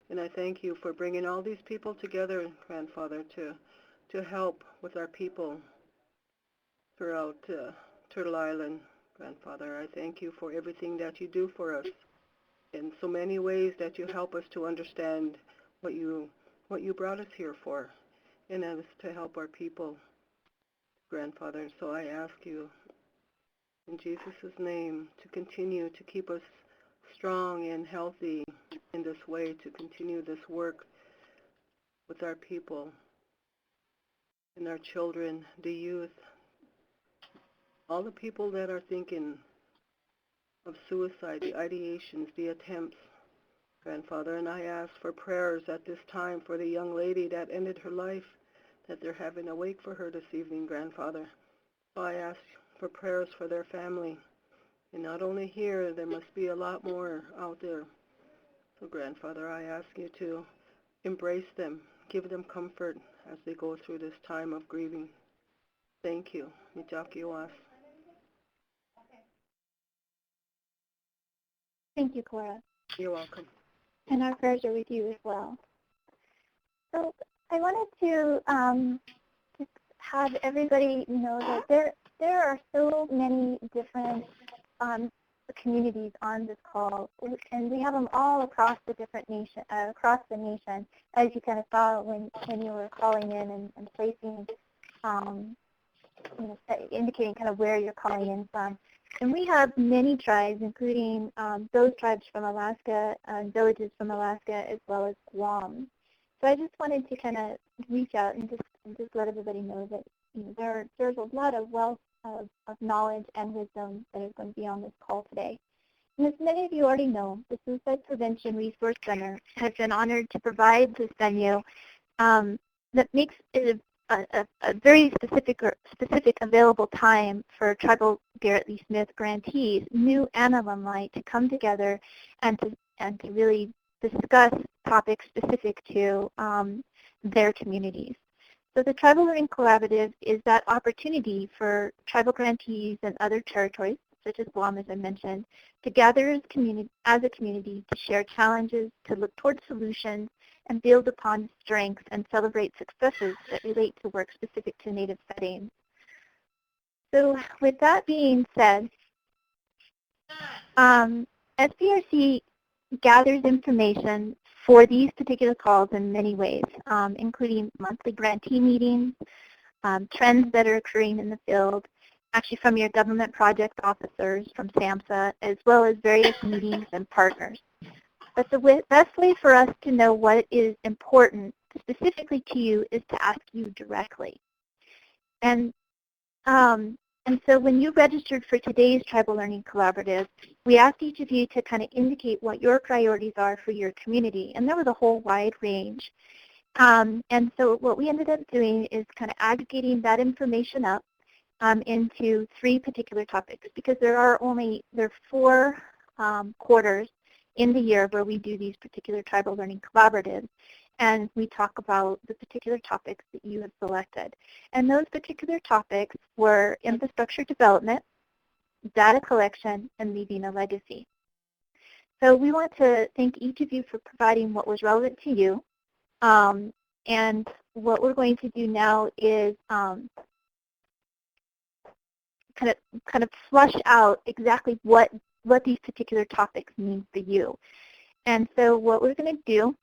And I thank you for bringing all these people together, Grandfather, to help with our people throughout Turtle Island, Grandfather. I thank you for everything that you do for us in so many ways that you help us to understand what you brought us here for, and that is to help our people, Grandfather. So I ask you in Jesus' name to continue to keep us strong and healthy in this way, to continue this work with our people and our children, the youth, all the people that are thinking of suicide, the ideations, the attempts, Grandfather. And I ask for prayers at this time for the young lady that ended her life, that they're having a wake for her this evening, Grandfather. So I ask for prayers for their family. And not only here, there must be a lot more out there. So Grandfather, I ask you to embrace them, give them comfort as they go through this time of grieving. Thank you. Mijakiwas. Thank you, Cora. You're welcome. And our prayers are with you as well. So I wanted to just have everybody know that there are so many different communities on this call, and we have them all across the nation, as you kind of saw when you were calling in and placing, indicating kind of where you're calling in from. And we have many tribes, including those tribes from Alaska, villages from Alaska, as well as Guam. So I just wanted to kind of reach out and just let everybody know that there's a lot of wealth of knowledge and wisdom that is going to be on this call today. And as many of you already know, the Suicide Prevention Resource Center has been honored to provide this venue that makes it a very specific available time for tribal Garrett Lee Smith grantees, new and alumni, to come together and to really discuss topics specific to their communities. So the Tribal Learning Collaborative is that opportunity for tribal grantees and other territories, such as Guam, as I mentioned, to gather as a community to share challenges, to look towards solutions, and build upon strengths and celebrate successes that relate to work specific to Native settings. So with that being said, SPRC gathers information for these particular calls in many ways, including monthly grantee meetings, trends that are occurring in the field, actually from your government project officers from SAMHSA, as well as various meetings and partners. But the best way for us to know what is important specifically to you is to ask you directly. And so when you registered for today's Tribal Learning Collaborative, we asked each of you to kind of indicate what your priorities are for your community. And there was a whole wide range. And so what we ended up doing is kind of aggregating that information up into 3 particular topics, because there are 4 quarters in the year where we do these particular Tribal Learning Collaboratives, and we talk about the particular topics that you have selected. And those particular topics were infrastructure development, data collection, and leaving a legacy. So we want to thank each of you for providing what was relevant to you. And what we're going to do now is kind of flush out exactly what these particular topics mean for you. And so what we're going to do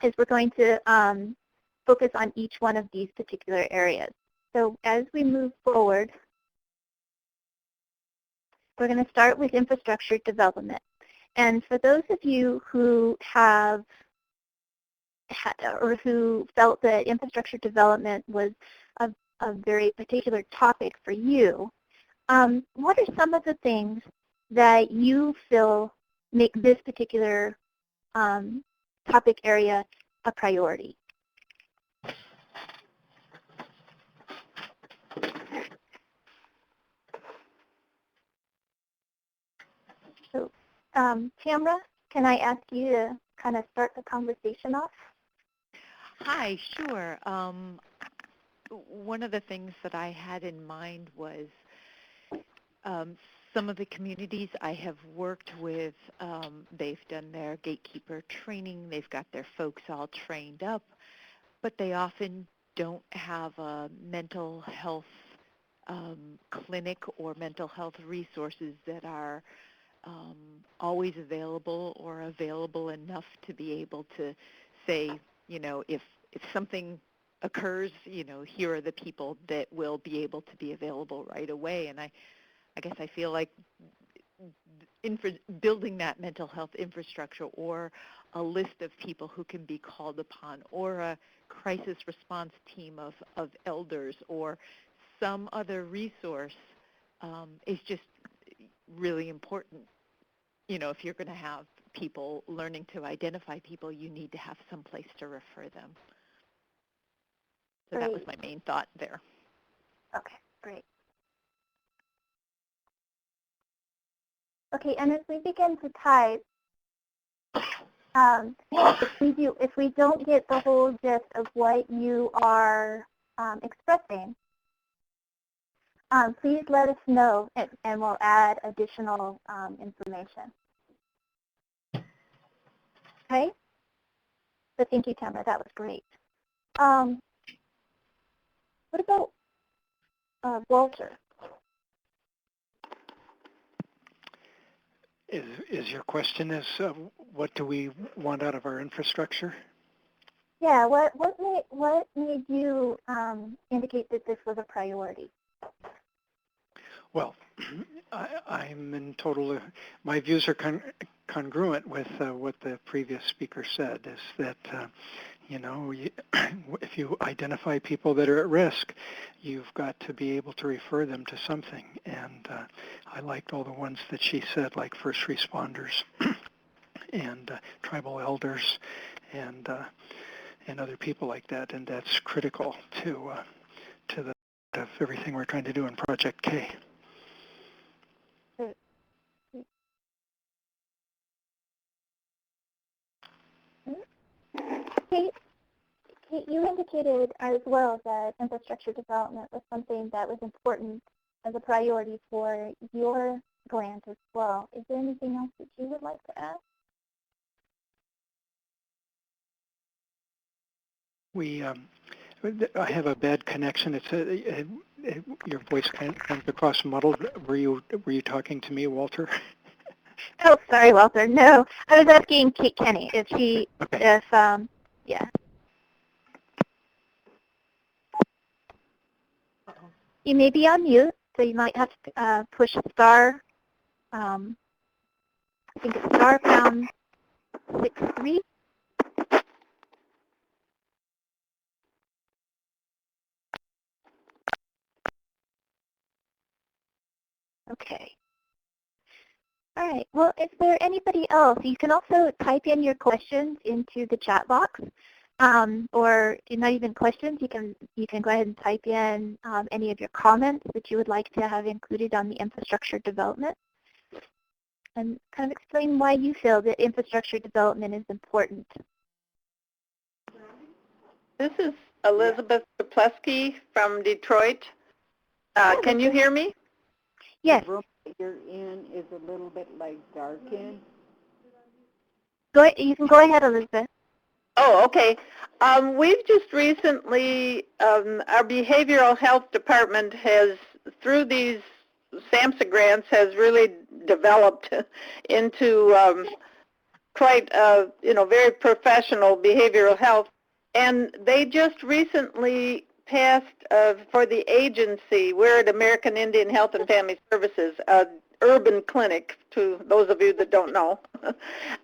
is we're going to focus on each one of these particular areas. So as we move forward, we're going to start with infrastructure development. And for those of you who have or who felt that infrastructure development was a very particular topic for you, what are some of the things that you feel make this particular topic area a priority? So, Tamra, can I ask you to kind of start the conversation off? Hi, sure. One of the things that I had in mind was some of the communities I have worked with, they've done their gatekeeper training, they've got their folks all trained up, but they often don't have a mental health clinic or mental health resources that are always available or available enough to be able to say, if something occurs, here are the people that will be able to be available right away. And I guess I feel like building that mental health infrastructure or a list of people who can be called upon or a crisis response team of elders or some other resource is just really important. If you're going to have people learning to identify people, you need to have some place to refer them. So Great. that was my main thought there. Okay, great. Okay, and as we begin to type, if we don't get the whole gist of what you are expressing, please let us know, and we'll add additional information. Okay? So thank you, Tamara. That was great. What about Walter? Is your question what do we want out of our infrastructure? Yeah. What made you indicate that this was a priority? Well, I'm in total. My views are congruent with what the previous speaker said. Is that if you identify people that are at risk, you've got to be able to refer them to something. And I liked all the ones that she said, like first responders and tribal elders and other people like that. And that's critical to the of everything we're trying to do in Project K. Kate, you indicated as well that infrastructure development was something that was important as a priority for your grant as well. Is there anything else that you would like to add? I have a bad connection. Your voice kind of comes across muddled. Were you talking to me, Walter? Oh, sorry, Walter. No, I was asking Kate Kenny if she, okay. Yeah. You may be on mute, so you might have to push star. I think it's star pound 63. Okay. All right. Well, is there anybody else? You can also type in your questions into the chat box, or not even questions. You can go ahead and type in any of your comments that you would like to have included on the infrastructure development, and kind of explain why you feel that infrastructure development is important. This is Elizabeth Duplesky from Detroit. Can you hear me? Yes. The room that you're in is a little bit like darkened. You can go ahead, Elizabeth. Oh, okay. We've just recently, our behavioral health department has, through these SAMHSA grants, has really developed into quite, very professional behavioral health. And they just recently passed for the agency, we're at American Indian Health and Family Services, urban clinic, to those of you that don't know,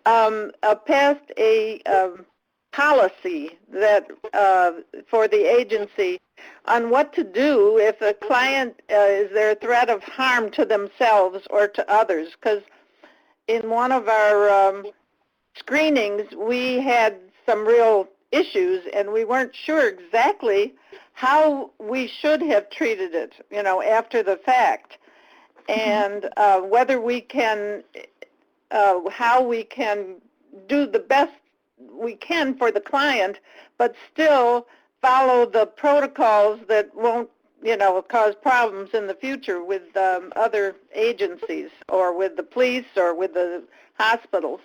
passed a policy that for the agency on what to do if a client is there a threat of harm to themselves or to others. Because in one of our screenings, we had some real issues, and we weren't sure exactly how we should have treated it, after the fact, and whether we can, how we can do the best we can for the client, but still follow the protocols that won't, cause problems in the future with other agencies or with the police or with the hospitals.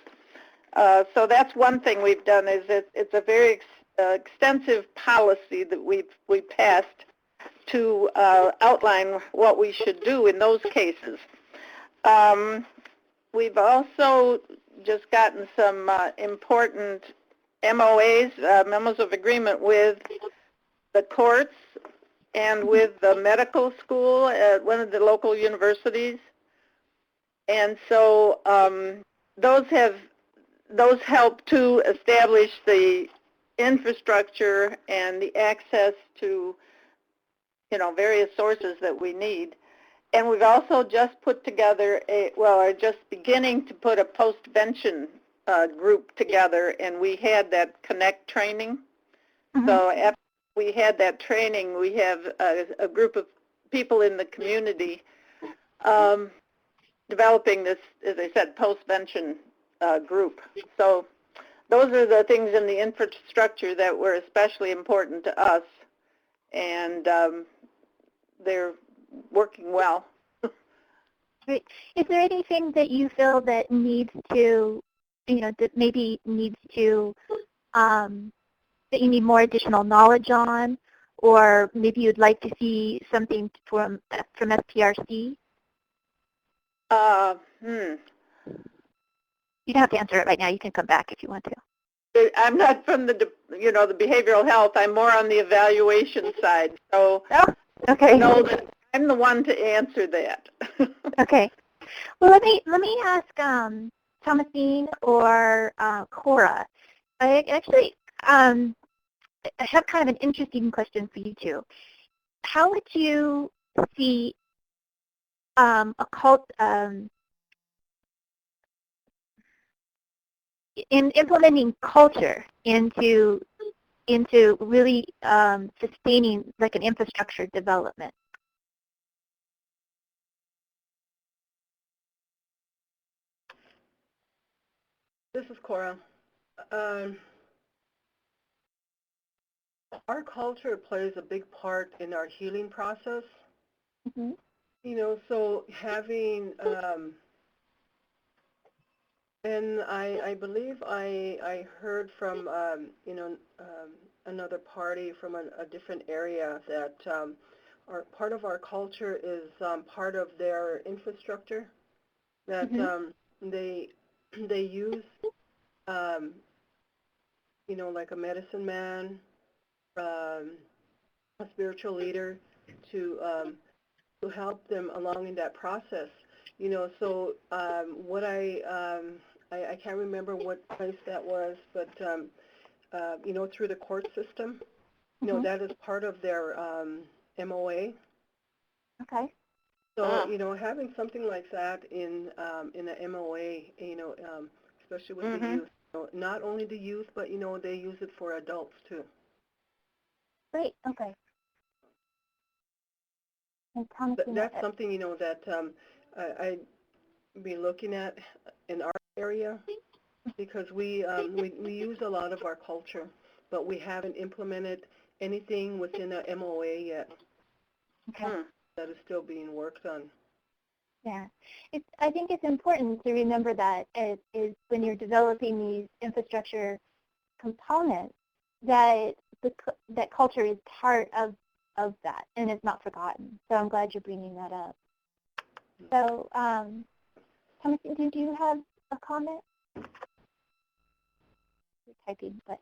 So that's one thing we've done, is it's a very extensive policy that we passed to outline what we should do in those cases. We've also just gotten some important MOAs, memos of agreement, with the courts and with the medical school at one of the local universities. And so those help to establish the infrastructure and the access to, various sources that we need. And we've also just put together are just beginning to put a postvention group together, and we had that Connect training. Mm-hmm. So after we had that training, we have a group of people in the community developing this, as I said, postvention group. So those are the things in the infrastructure that were especially important to us, and they're working well. Great. Is there anything that you feel that needs to, that maybe needs to, that you need more additional knowledge on, or maybe you'd like to see something from SPRC? You don't have to answer it right now. You can come back if you want to. I'm not from the behavioral health. I'm more on the evaluation side. So, okay. No, I'm the one to answer that. Okay. Well, let me ask Thomasine or Cora. I have kind of an interesting question for you two. How would you see in implementing culture into really sustaining like an infrastructure development? This is Cora. Our culture plays a big part in our healing process. Mm-hmm. So having, and I believe I heard from, another party from a different area that part of our culture is part of their infrastructure, that mm-hmm. They use, like a medicine man, a spiritual leader to help them along in that process. So what I can't remember what place that was, but through the court system, mm-hmm. That is part of their MOA. Okay. So having something like that in the MOA, especially with mm-hmm. the youth, not only the youth, but they use it for adults too. Great. Okay. That's something that I'd be looking at in our area, because we use a lot of our culture, but we haven't implemented anything within a MOA yet. Okay. That is still being worked on. Yeah, I think it's important to remember that is when you're developing these infrastructure components, that that culture is part of that, and it's not forgotten. So I'm glad you're bringing that up. So, Thomas, do you have a comment? You're typing, but.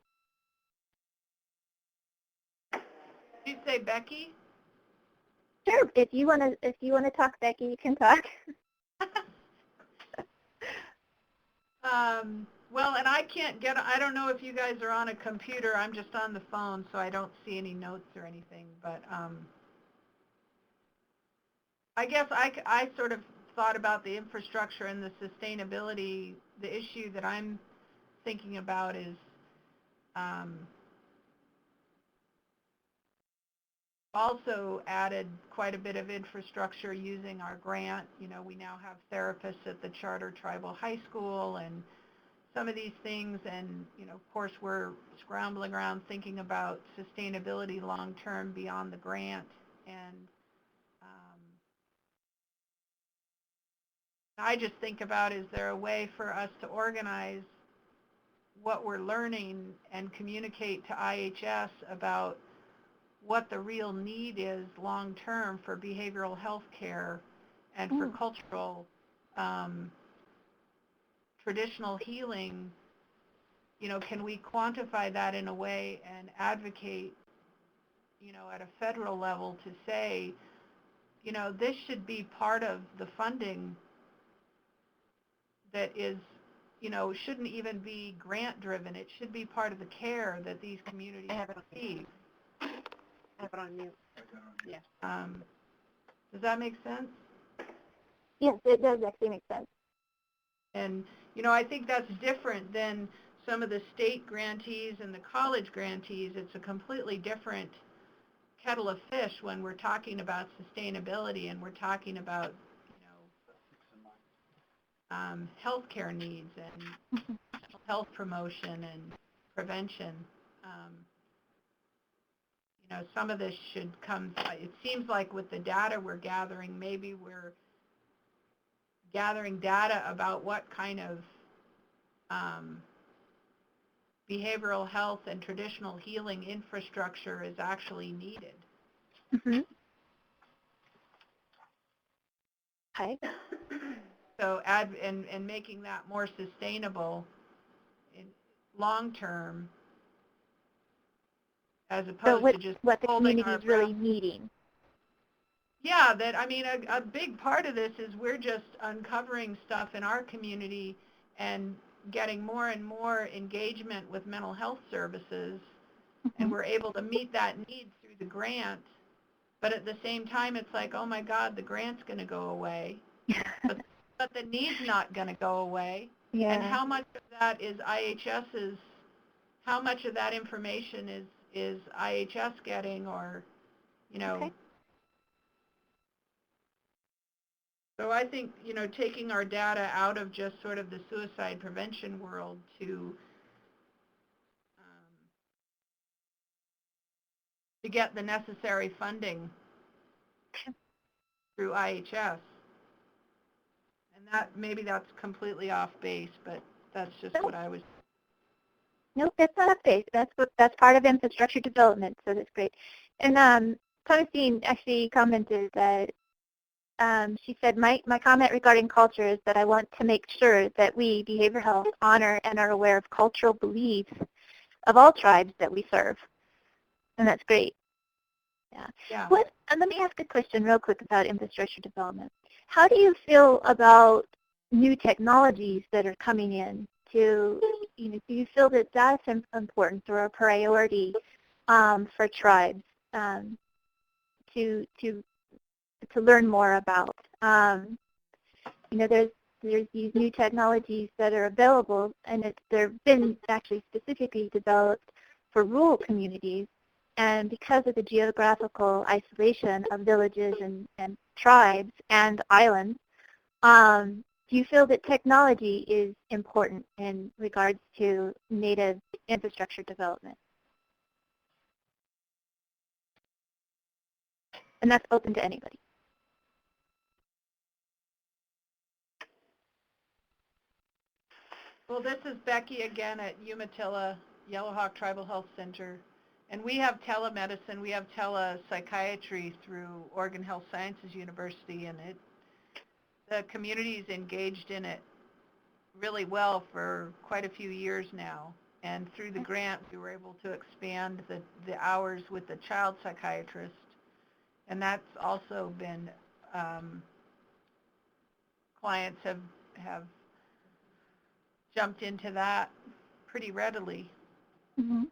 Did you say Becky? Sure. If you want to talk, Becky, you can talk. Well, and I don't know if you guys are on a computer. I'm just on the phone, so I don't see any notes or anything. But I guess I sort of thought about the infrastructure and the sustainability. The issue that I'm thinking about is also added quite a bit of infrastructure using our grant. We now have therapists at the Charter Tribal High School and some of these things, and of course we're scrambling around thinking about sustainability long term beyond the grant, And I just think about, is there a way for us to organize what we're learning and communicate to IHS about what the real need is long-term for behavioral health care and for cultural traditional healing? Can we quantify that in a way and advocate, at a federal level to say, this should be part of the funding that is, shouldn't even be grant-driven. It should be part of the care that these communities receive. I have it on mute. Yeah. Does that make sense? Yes, it does actually make sense. And, I think that's different than some of the state grantees and the college grantees. It's a completely different kettle of fish when we're talking about sustainability and we're talking about, healthcare needs and health promotion and prevention. Some of this should come, it seems like with the data we're gathering, maybe we're gathering data about what kind of behavioral health and traditional healing infrastructure is actually needed. Mm-hmm. Okay. So and making that more sustainable in long term, as opposed to just what the holding community our is really breath. needing. Yeah, a big part of this is we're just uncovering stuff in our community and getting more and more engagement with mental health services, and we're able to meet that need through the grant. But at the same time, it's like, oh my God, the grant's going to go away, but the need's not going to go away. Yeah. And how much of that is IHS's? How much of that information is IHS getting, or, Okay. So I think, taking our data out of just sort of the suicide prevention world to get the necessary funding through IHS. And maybe that's completely off base, but that's just what I was. Nope, that's not off base. That's part of infrastructure development, so that's great. And Thomasine actually commented that she said, my comment regarding culture is that I want to make sure that we, behavioral health, honor and are aware of cultural beliefs of all tribes that we serve. And that's great. Yeah. And let me ask a question real quick about infrastructure development. How do you feel about new technologies that are coming in to, do you feel that that's important or a priority for tribes to learn more about? There's these new technologies that are available, and they've been actually specifically developed for rural communities. And because of the geographical isolation of villages and tribes and islands, do you feel that technology is important in regards to Native infrastructure development? And that's open to anybody. Well, this is Becky again at Umatilla Yellowhawk Tribal Health Center. And we have telemedicine, we have telepsychiatry through Oregon Health Sciences University, and the community's engaged in it really well for quite a few years now. And through the grant, we were able to expand the hours with the child psychiatrist. And that's also been, clients have jumped into that pretty readily. Mm-hmm.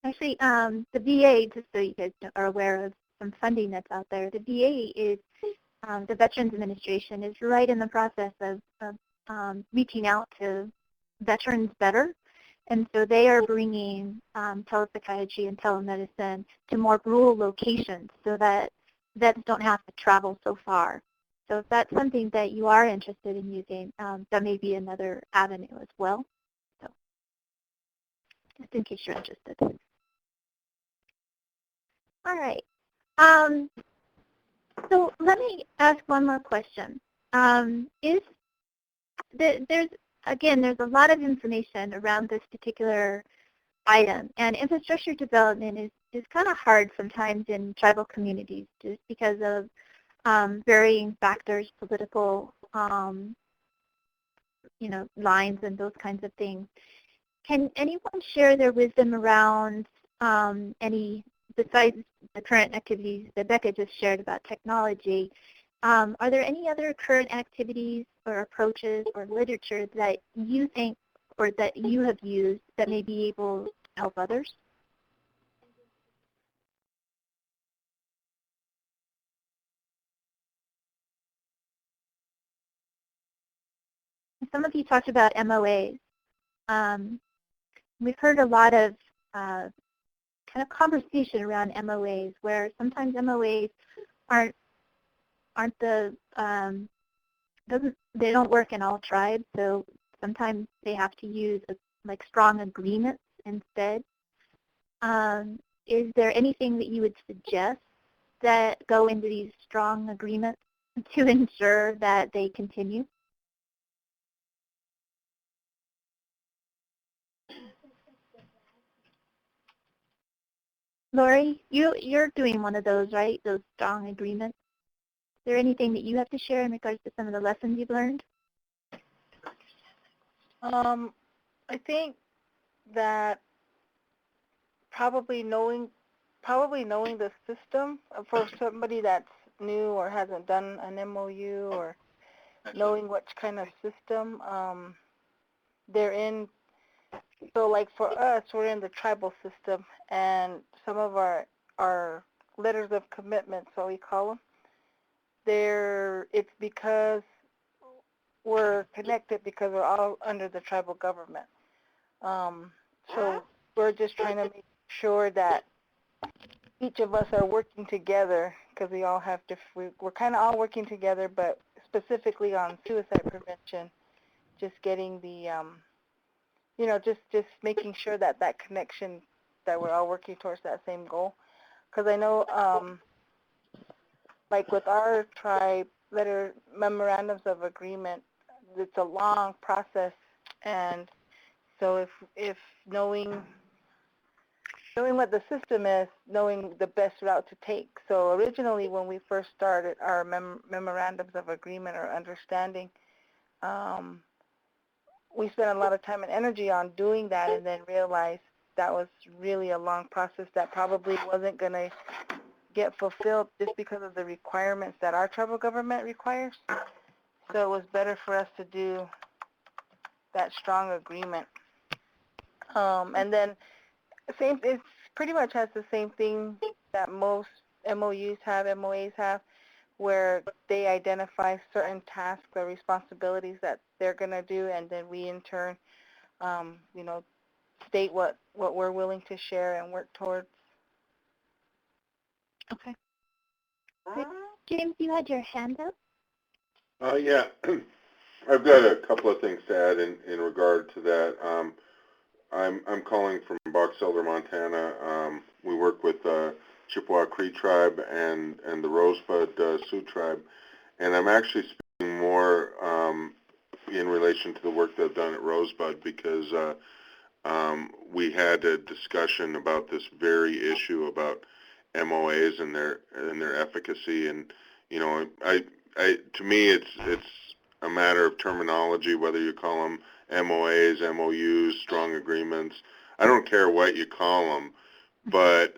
Actually, the VA, just so you guys are aware of some funding that's out there, the VA is, the Veterans Administration is right in the process of reaching out to veterans better. And so they are bringing telepsychiatry and telemedicine to more rural locations so that vets don't have to travel so far. So if that's something that you are interested in using, that may be another avenue as well. So just in case you're interested. All right. So let me ask one more question. There's a lot of information around this particular item, and infrastructure development is kind of hard sometimes in tribal communities just because of varying factors, political, lines and those kinds of things. Can anyone share their wisdom around any, besides the current activities that Becca just shared about technology, are there any other current activities or approaches or literature that you think or that you have used that may be able to help others? Some of you talked about MOAs. We've heard a lot of kind of conversation around MOAs, where sometimes MOAs aren't the they don't work in all tribes, so sometimes they have to use like strong agreements instead. Is there anything that you would suggest that go into these strong agreements to ensure that they continue? Lori, you're doing one of those, right? Those strong agreements. Is there anything that you have to share in regards to some of the lessons you've learned? I think that probably knowing the system for somebody that's new or hasn't done an MOU, or knowing what kind of system they're in. So like for us, we're in the tribal system, and some of our letters of commitment, so we call them, it's because we're connected because we're all under the tribal government. So we're just trying to make sure that each of us are working together, because we all have we're kind of all working together, but specifically on suicide prevention, just getting the, just making sure that connection, that we're all working towards that same goal. Because I know, like with our tribe, memorandums of agreement, it's a long process, and so if knowing what the system is, knowing the best route to take. So originally when we first started our memorandums of agreement or understanding, we spent a lot of time and energy on doing that, and then realized that was really a long process that probably wasn't going to get fulfilled just because of the requirements that our tribal government requires. So it was better for us to do that strong agreement. And then it pretty much has the same thing that most MOUs have, MOAs have, where they identify certain tasks or responsibilities that they're going to do, and then we in turn, state what we're willing to share and work towards. Okay. James, you had your hand up? Yeah, I've got a couple of things to add in regard to that. I'm calling from Box Elder, Montana. We work with Chippewa Cree tribe and the Rosebud Sioux tribe, and I'm actually speaking more in relation to the work that I've done at Rosebud, because we had a discussion about this very issue about MOAs and their efficacy, and to me it's a matter of terminology, whether you call them MOAs, MOUs, strong agreements. I don't care what you call them, but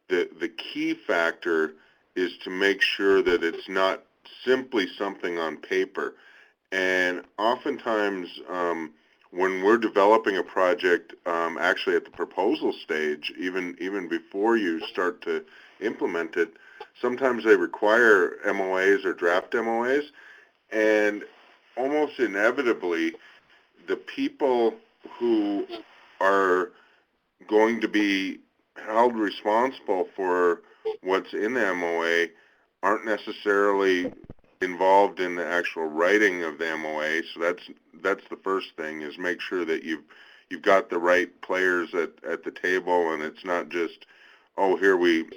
the key factor is to make sure that it's not simply something on paper. And oftentimes, when we're developing a project, actually at the proposal stage, even before you start to implement it, sometimes they require MOAs or draft MOAs, and almost inevitably, the people who are going to be held responsible for what's in the MOA aren't necessarily involved in the actual writing of the MOA. So that's the first thing, is make sure that you've got the right players at the table, and it's not just oh, here we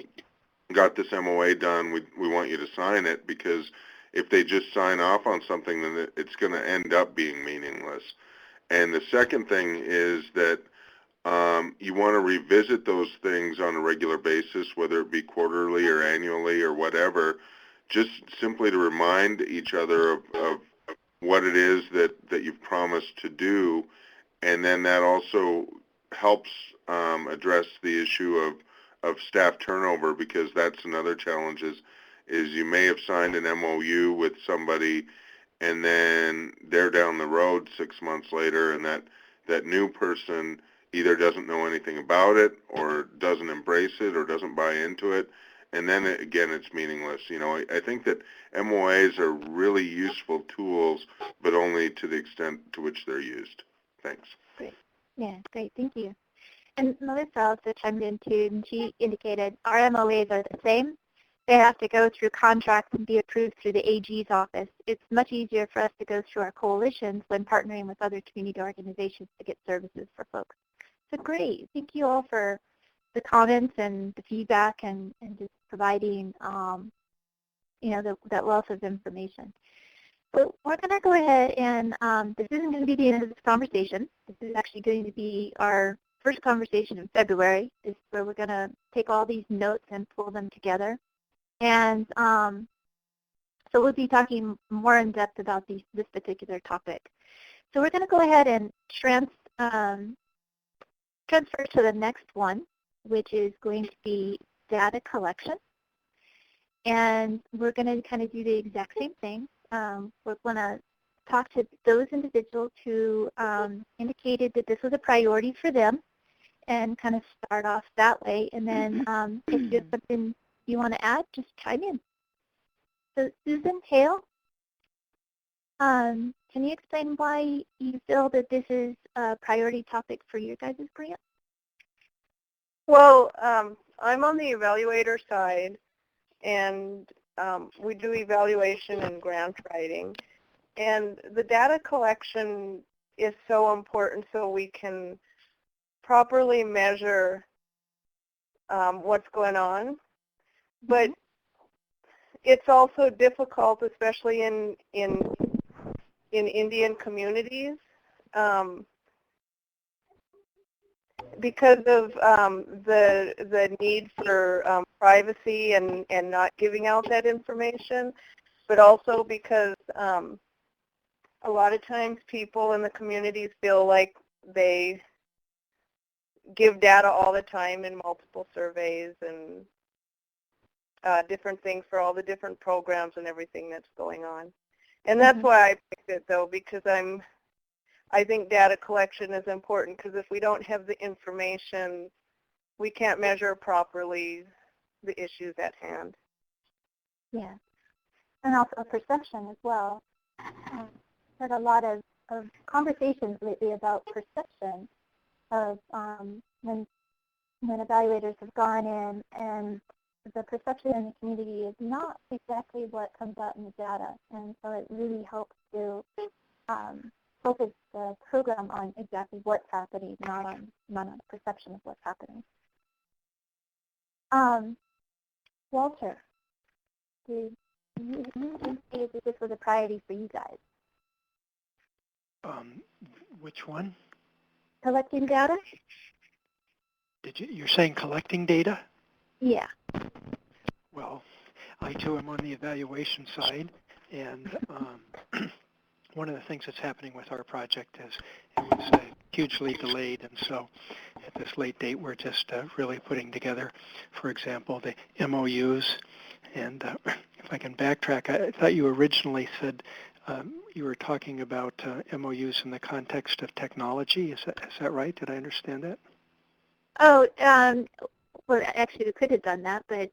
got this MOA done, we want you to sign it, because if they just sign off on something, then it's going to end up being meaningless. And the second thing is that you want to revisit those things on a regular basis, whether it be quarterly or annually or whatever, just simply to remind each other of what it is that you've promised to do. And then that also helps address the issue of staff turnover, because that's another challenge is you may have signed an MOU with somebody and then they're down the road 6 months later, and that new person either doesn't know anything about it or doesn't embrace it or doesn't buy into it, and then again it's meaningless. You know, I think that MOAs are really useful tools, but only to the extent to which they're used. Thanks. Great. Yeah, great. Thank you. And Melissa also chimed in too, and she indicated our MOAs are the same. They have to go through contracts and be approved through the AG's office. It's much easier for us to go through our coalitions when partnering with other community organizations to get services for folks. So great. Thank you all for the comments and the feedback and just providing, that wealth of information. So we're going to go ahead and this isn't going to be the end of this conversation. This is actually going to be our first conversation in February. This is where we're going to take all these notes and pull them together. And so we'll be talking more in depth about this particular topic. So we're going to go ahead and transfer to the next one, which is going to be data collection. And we're going to kind of do the exact same thing. We're going to talk to those individuals who indicated that this was a priority for them and kind of start off that way. And then if you have something you want to add, just chime in. So Susan Hale, can you explain why you feel that this is a priority topic for your guys' grant? Well, I'm on the evaluator side, and we do evaluation and grant writing. And the data collection is so important so we can properly measure what's going on. But it's also difficult, especially in Indian communities, because of the need for privacy and not giving out that information, but also because a lot of times people in the communities feel like they give data all the time in multiple surveys and different things for all the different programs and everything that's going on. And that's why I picked it, though, because I think data collection is important, because if we don't have the information, we can't measure properly the issues at hand. Yeah, and also perception as well. I've heard a lot of conversations lately about perception of when evaluators have gone in and the perception in the community is not exactly what comes out in the data, and so it really helps to focus the program on exactly what's happening, not on the perception of what's happening. Walter, you indicated that this was a priority for you guys. Which one? Collecting data? You're saying collecting data? Yeah. Well, I too am on the evaluation side, and one of the things that's happening with our project is it was hugely delayed, and so at this late date we're just really putting together, for example, the MOUs. And if I can backtrack, I thought you originally said you were talking about MOUs in the context of technology. Is that right? Did I understand that? Oh, well, actually we could have done that, but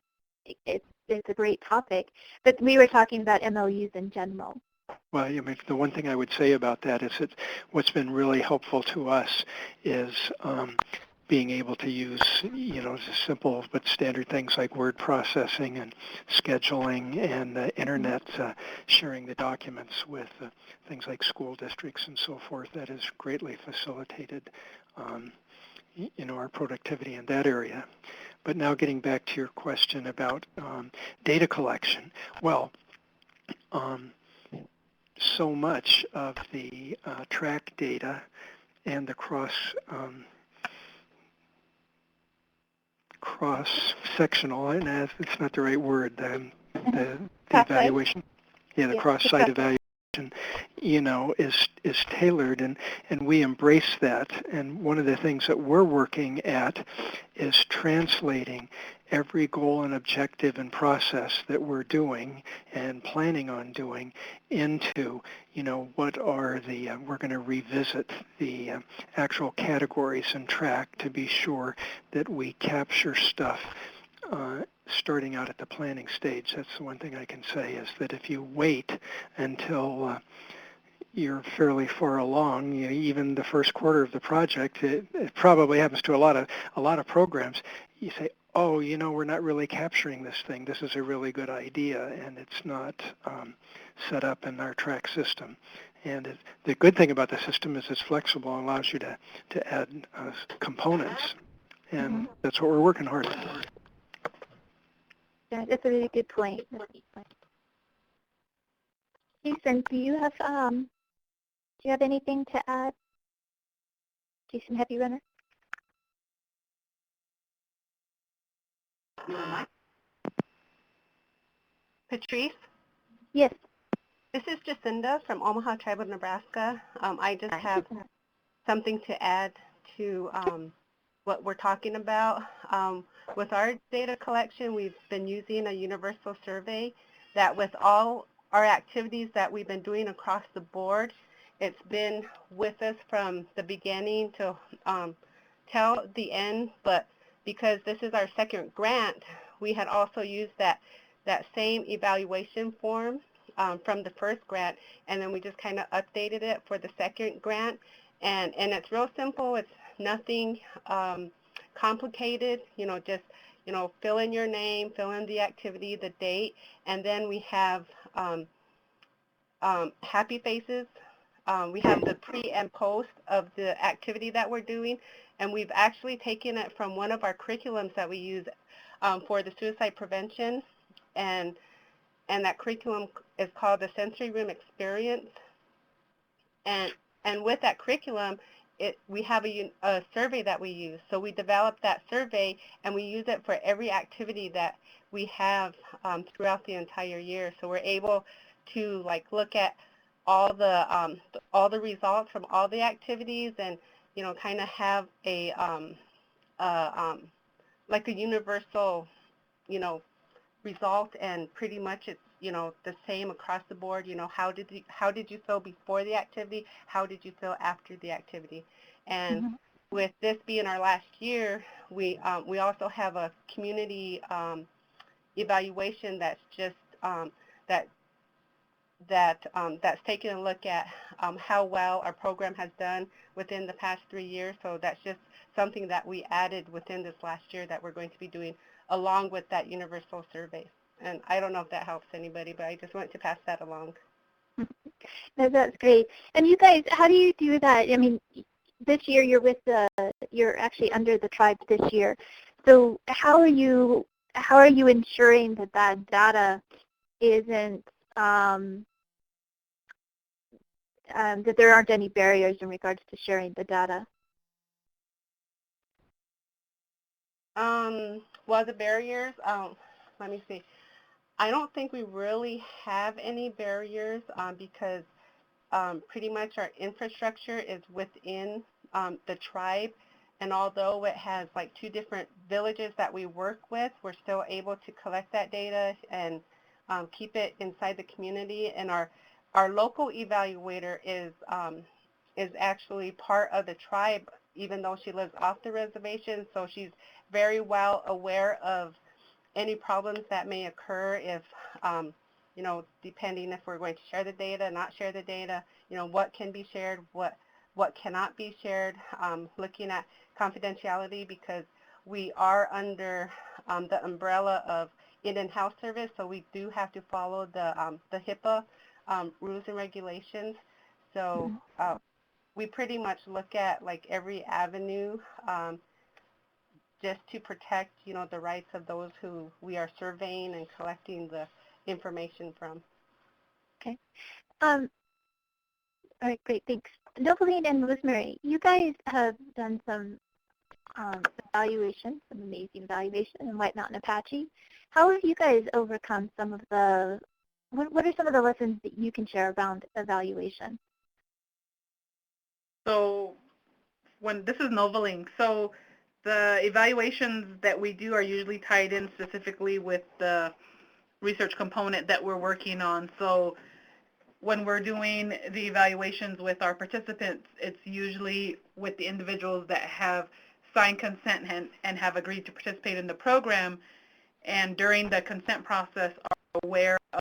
it's a great topic. But we were talking about MOUs in general. Well, I mean, the one thing I would say about that is that what's been really helpful to us is being able to use, just simple but standard things like word processing and scheduling and the internet, sharing the documents with things like school districts and so forth. That has greatly facilitated, our productivity in that area. But now getting back to your question about data collection. Well, so much of the track data and the cross-sectional, and it's not the right word, the evaluation, the cross-site evaluation, is tailored, and we embrace that. And one of the things that we're working at is translating every goal and objective and process that we're doing and planning on doing into, what are we're going to revisit the actual categories and track to be sure that we capture stuff starting out at the planning stage. That's the one thing I can say, is that if you wait until you're fairly far along, even the first quarter of the project, it probably happens to a lot of programs. You say, oh, we're not really capturing this thing. This is a really good idea, and it's not set up in our track system. And the good thing about the system is it's flexible and allows you to add components, and that's what we're working hard on. Yeah, that's a really good point. Jason, do you have anything to add? Jason, Heavy Runner? Patrice? Yes. This is Jacinda from Omaha Tribal, Nebraska. I just have something to add to what we're talking about. With our data collection, we've been using a universal survey that with all our activities that we've been doing across the board, it's been with us from the beginning to till the end, but because this is our second grant, we had also used that same evaluation form from the first grant, and then we just kind of updated it for the second grant. And it's real simple. It's nothing complicated, just, fill in your name, fill in the activity, the date, and then we have happy faces. We have the pre and post of the activity that we're doing, and we've actually taken it from one of our curriculums that we use for the suicide prevention, and that curriculum is called the Sensory Room Experience. And with that curriculum, we have a survey that we use. So we developed that survey, and we use it for every activity that we have throughout the entire year. So we're able to look at all the results from all the activities, and kind of have a like a universal result, and pretty much it's the same across the board. How did you feel before the activity? How did you feel after the activity? And with this being our last year, we also have a community evaluation that's just that's taking a look at how well our program has done within the past 3 years. So that's just something that we added within this last year that we're going to be doing along with that universal survey. And I don't know if that helps anybody, but I just wanted to pass that along. No, that's great. And you guys, how do you do that? I mean, this year you're actually under the tribe this year. So how are you ensuring that data isn't that there aren't any barriers in regards to sharing the data? Well, the barriers, let me see. I don't think we really have any barriers because pretty much our infrastructure is within the tribe, and although it has 2 different villages that we work with, we're still able to collect that data and keep it inside the community. And our local evaluator is actually part of the tribe, even though she lives off the reservation, so she's very well aware of any problems that may occur if, depending if we're going to share the data, not share the data, what can be shared, what cannot be shared, looking at confidentiality, because we are under the umbrella of Indian Health Service, so we do have to follow the HIPAA rules and regulations. So we pretty much look at like every avenue just to protect, the rights of those who we are surveying and collecting the information from. Okay. All right, great, thanks. Noveline and Rosemary, you guys have done some evaluation, some amazing evaluation in White Mountain Apache. How have you guys overcome some of the, what are some of the lessons that you can share around evaluation? So this is Noveline. So the evaluations that we do are usually tied in specifically with the research component that we're working on. So when we're doing the evaluations with our participants, it's usually with the individuals that have signed consent and have agreed to participate in the program, and during the consent process are aware of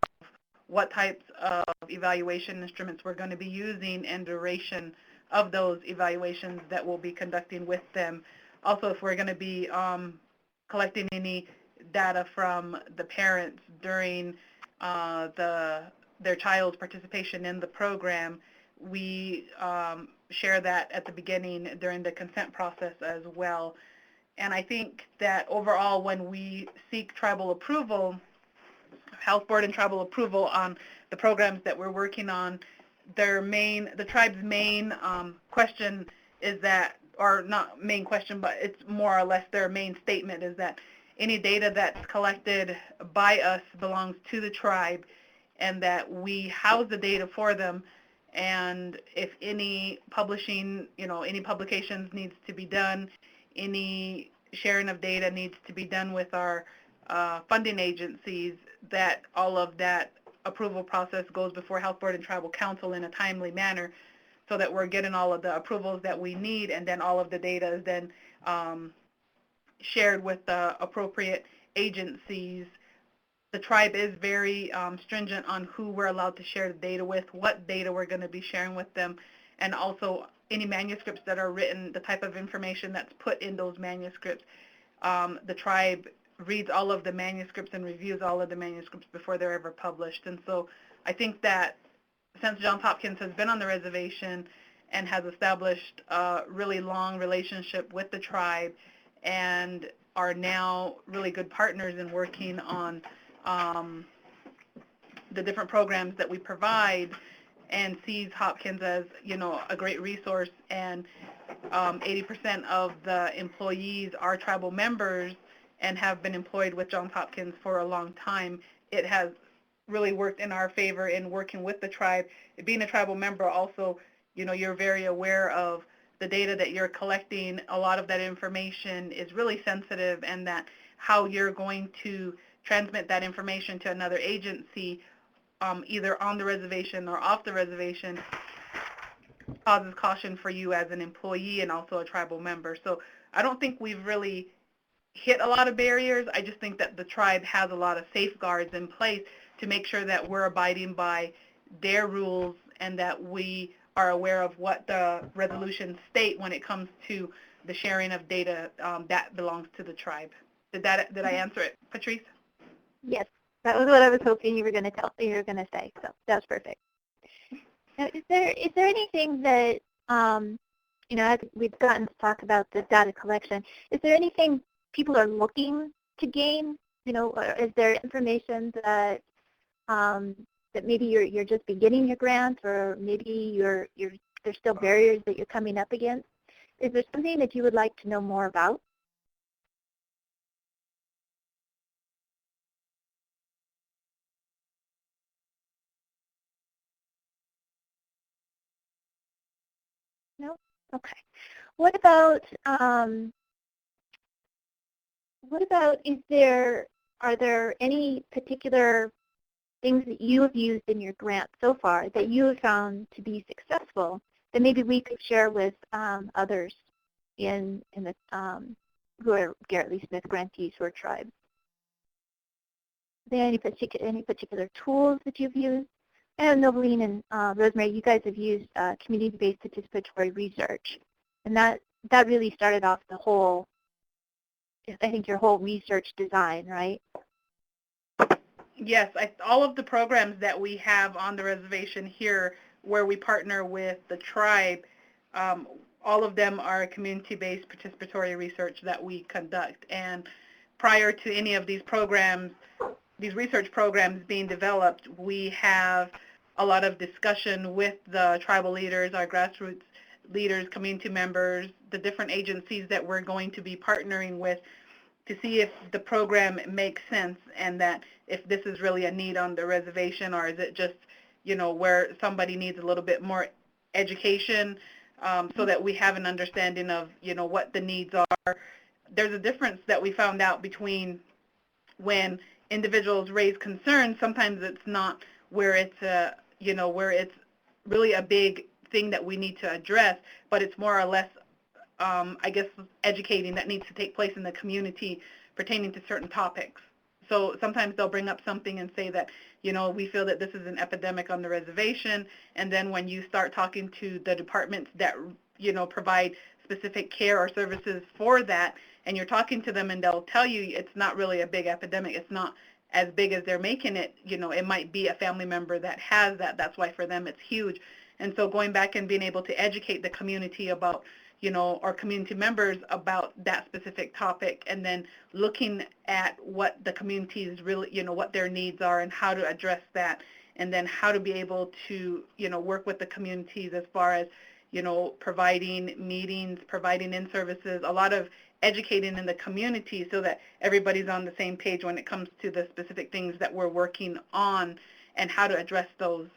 what types of evaluation instruments we're going to be using and duration of those evaluations that we'll be conducting with them. Also, if we're going to be collecting any data from the parents during their child's participation in the program, we share that at the beginning during the consent process as well. And I think that overall, when we seek tribal approval, health board and tribal approval on the programs that we're working on, the tribe's main question is that, or not main question, but it's more or less their main statement is that any data that's collected by us belongs to the tribe, and that we house the data for them. And if any publishing, any publications needs to be done, any sharing of data needs to be done with our funding agencies, that all of that approval process goes before Health Board and Tribal Council in a timely manner, so that we're getting all of the approvals that we need, and then all of the data is then shared with the appropriate agencies. The tribe is very stringent on who we're allowed to share the data with, what data we're going to be sharing with them, and also any manuscripts that are written, the type of information that's put in those manuscripts. The tribe reads all of the manuscripts and reviews all of the manuscripts before they're ever published. And so I think that since Johns Hopkins has been on the reservation and has established a really long relationship with the tribe and are now really good partners in working on the different programs that we provide, and sees Hopkins as, a great resource, and 80% of the employees are tribal members and have been employed with Johns Hopkins for a long time, it has really worked in our favor in working with the tribe. Being a tribal member also, you're very aware of the data that you're collecting. A lot of that information is really sensitive, and that how you're going to transmit that information to another agency, either on the reservation or off the reservation, causes caution for you as an employee and also a tribal member. So I don't think we've really hit a lot of barriers. I just think that the tribe has a lot of safeguards in place to make sure that we're abiding by their rules and that we are aware of what the resolutions state when it comes to the sharing of data that belongs to the tribe. Did I answer it, Patrice? Yes, that was what I was hoping you were going to say. So that was perfect. Now, is there anything that as we've gotten to talk about the data collection, is there anything people are looking to gain? Or is there information that that maybe you're just beginning your grant, or maybe there's still barriers that you're coming up against? Is there something that you would like to know more about? No? Okay. What about are there any particular things that you have used in your grant so far that you have found to be successful that maybe we could share with others in the who are Garrett Lee Smith grantees who are tribes? Are there any particular tools that you've used? I know Noveline and Rosemary, you guys have used community-based participatory research, and that really started off the whole, I think, your whole research design, right? Yes, all of the programs that we have on the reservation here where we partner with the tribe, all of them are community-based participatory research that we conduct. And prior to any of these programs, these research programs being developed, we have a lot of discussion with the tribal leaders, our grassroots leaders, community members, the different agencies that we're going to be partnering with to see if the program makes sense and that if this is really a need on the reservation, or is it just, where somebody needs a little bit more education, so that we have an understanding of, what the needs are. There's a difference that we found out between when individuals raise concerns. Sometimes it's not where it's where it's really a big thing that we need to address, but it's more or less, I guess, educating that needs to take place in the community pertaining to certain topics. So sometimes they'll bring up something and say that, we feel that this is an epidemic on the reservation, and then when you start talking to the departments that, provide specific care or services for that, and you're talking to them and they'll tell you it's not really a big epidemic, it's not as big as they're making it, it might be a family member that has that, that's why for them it's huge. And so going back and being able to educate the community about, or community members about that specific topic, and then looking at what the community is really, what their needs are and how to address that, and then how to be able to, work with the communities as far as, providing meetings, providing in services, a lot of educating in the community so that everybody's on the same page when it comes to the specific things that we're working on and how to address those,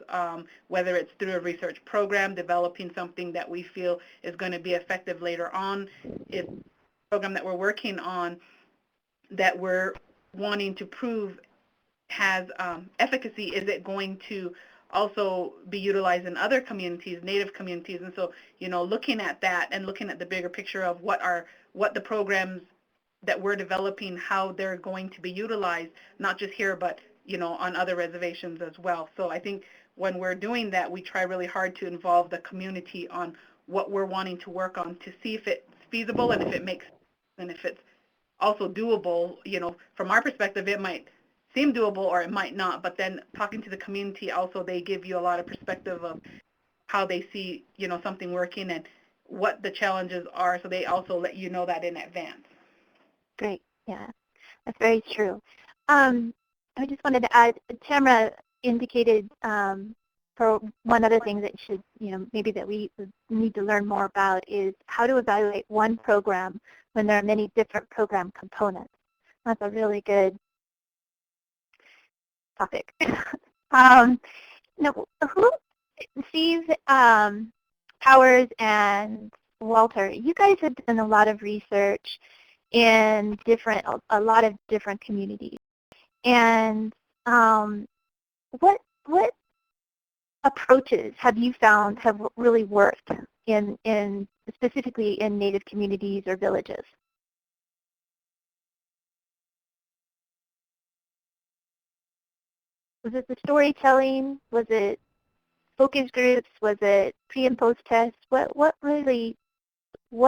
whether it's through a research program, developing something that we feel is going to be effective later on. If the program that we're working on that we're wanting to prove has efficacy, is it going to also be utilized in other communities, Native communities? And so, looking at that and looking at the bigger picture of what the programs that we're developing, how they're going to be utilized, not just here, but on other reservations as well. So I think when we're doing that, we try really hard to involve the community on what we're wanting to work on to see if it's feasible and if it makes sense and if it's also doable. From our perspective, it might seem doable or it might not, but then talking to the community also, they give you a lot of perspective of how they see, something working and what the challenges are, so they also let you know that in advance. Great. Yeah, that's very true. I just wanted to add, Tamara indicated for one other thing that should, maybe that we need to learn more about is how to evaluate one program when there are many different program components. That's a really good topic. Who, Steve, Powers, and Walter, you guys have done a lot of research in a lot of different communities. And what approaches have you found have really worked in specifically in Native communities or villages? Was it the storytelling? Was it focus groups? Was it pre and post tests? What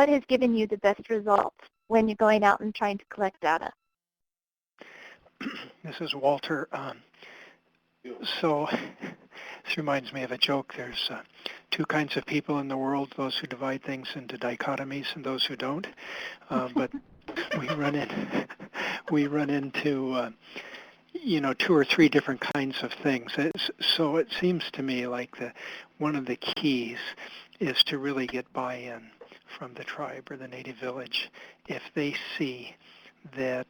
has given you the best results when you're going out and trying to collect data? This is Walter. So this reminds me of a joke. There's two kinds of people in the world, those who divide things into dichotomies and those who don't. But we run into two or three different kinds of things. So it seems to me like one of the keys is to really get buy-in from the tribe or the native village. If they see that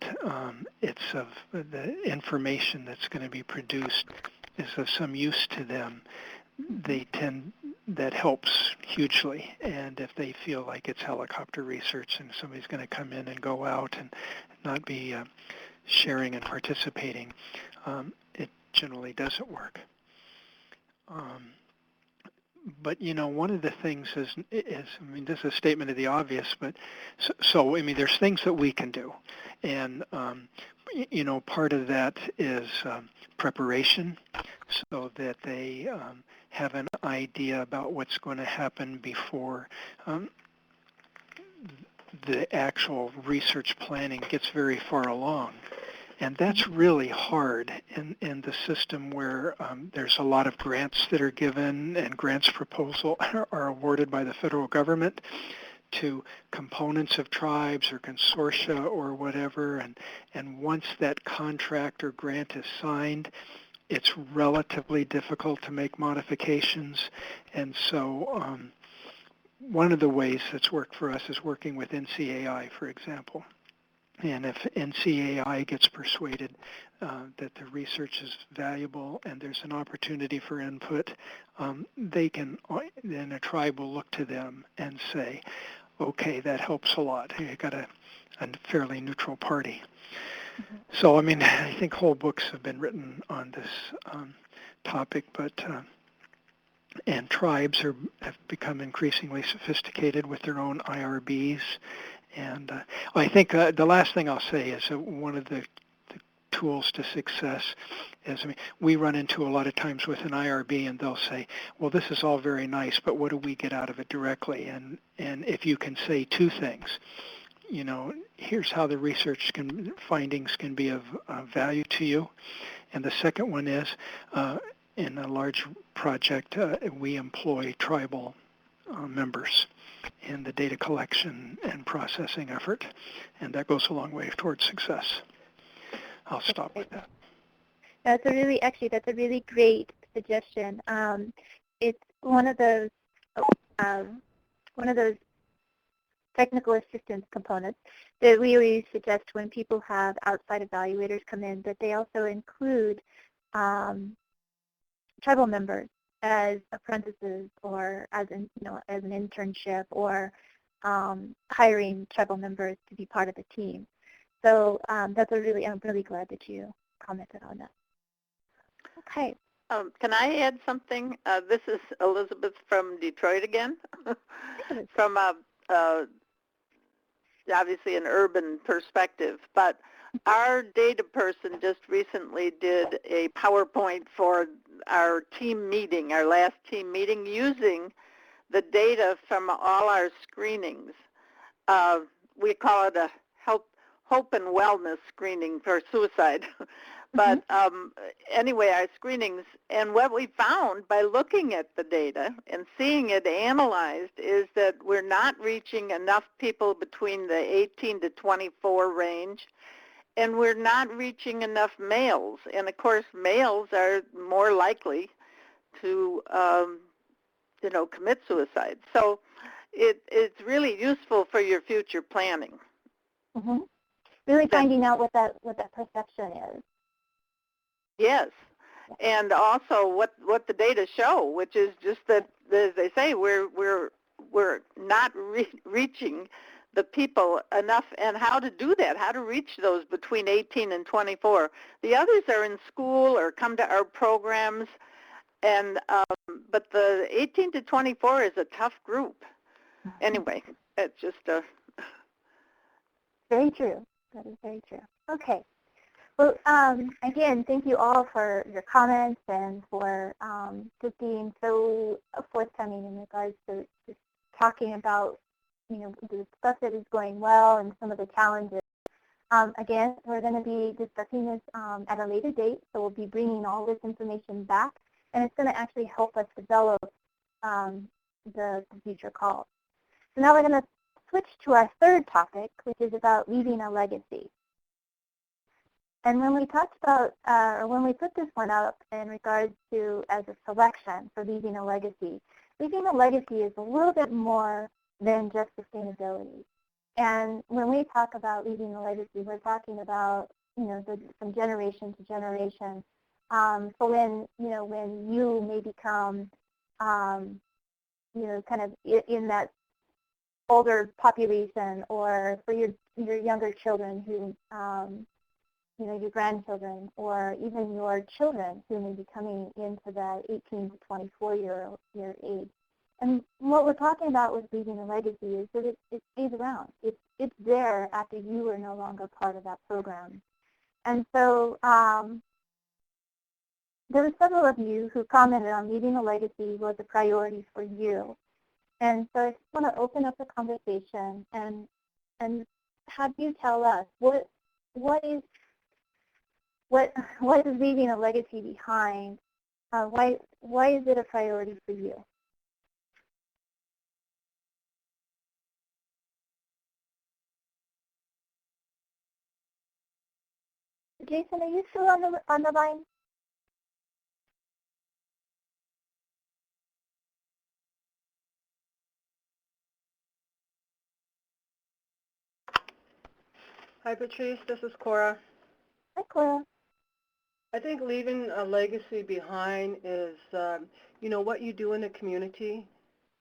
it's of the information that's going to be produced is of some use to them, that helps hugely. And if they feel like it's helicopter research and somebody's going to come in and go out and not be sharing and participating, it generally doesn't work. But one of the things is this is a statement of the obvious, but so there's things that we can do, and part of that is preparation, so that they have an idea about what's going to happen before the actual research planning gets very far along. And that's really hard in the system where there's a lot of grants that are given and grants proposal are awarded by the federal government to components of tribes or consortia or whatever. And once that contract or grant is signed, it's relatively difficult to make modifications. And so one of the ways that's worked for us is working with NCAI, for example. And if NCAI gets persuaded that the research is valuable and there's an opportunity for input, then a tribe will look to them and say, okay, that helps a lot. You got a fairly neutral party. Mm-hmm. So, I mean, I think whole books have been written on this topic, but and tribes have become increasingly sophisticated with their own IRBs. And I think the last thing I'll say is one of the tools to success is, I mean, we run into a lot of times with an IRB and they'll say, well, this is all very nice, but what do we get out of it directly? And if you can say two things, you know, here's how the research findings can be of value to you. And the second one is, in a large project, we employ tribal members in the data collection and processing effort, and that goes a long way towards success. I'll stop with that. That's a really great suggestion. It's one of those technical assistance components that we always suggest when people have outside evaluators come in, that they also include tribal members as apprentices or as an internship, or hiring tribal members to be part of the team. So I'm really glad that you commented on that. Okay. Can I add something? This is Elizabeth from Detroit again, from obviously an urban perspective, but our data person just recently did a PowerPoint for our team meeting, our last team meeting, using the data from all our screenings. We call it a hope and wellness screening for suicide. But anyway, our screenings, and what we found by looking at the data and seeing it analyzed is that we're not reaching enough people between the 18 to 24 range, and we're not reaching enough males. And of course, males are more likely to, commit suicide. So it's really useful for your future planning. Mm-hmm. Really finding out what that perception is. Yes, and also what the data show, which is just that, as they say, we're not reaching the people enough, and how to do that, how to reach those between 18 and 24. The others are in school or come to our programs, and but the 18 to 24 is a tough group. Anyway, it's just a... Very true. That is very true. Okay. Well, again, thank you all for your comments and for just being so forthcoming in regards to just talking about, the stuff that is going well and some of the challenges. Again, we're going to be discussing this at a later date, so we'll be bringing all this information back, and it's going to actually help us develop the future calls. So now we're going to switch to our third topic, which is about leaving a legacy. And when we talked about, or when we put this one up in regards to as a selection for leaving a legacy is a little bit more than just sustainability. And when we talk about leaving a legacy, we're talking about, from generation to generation. So when you may become, kind of in that older population, or for your younger children who, your grandchildren, or even your children who may be coming into that 18 to 24 year age. And what we're talking about with leaving a legacy is that it stays around. It's there after you are no longer part of that program. And so there were several of you who commented on leaving a legacy was a priority for you. And so I just want to open up the conversation and have you tell us what is what is leaving a legacy behind? Why is it a priority for you? Jason, are you still on the line? Hi, Patrice. This is Cora. Hi, Cora. I think leaving a legacy behind is, what you do in the community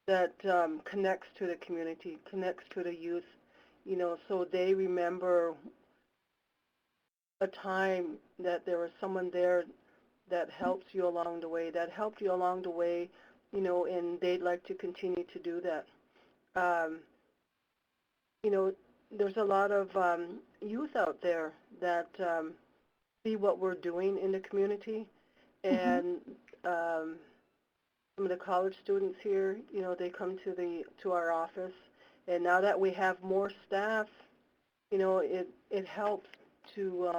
that connects to the community, connects to the youth, so they remember a time that there was someone there that helps you along the way, and they'd like to continue to do that. Um, there's a lot of youth out there that see what we're doing in the community, and some of the college students here, they come to our office, and now that we have more staff, it helps to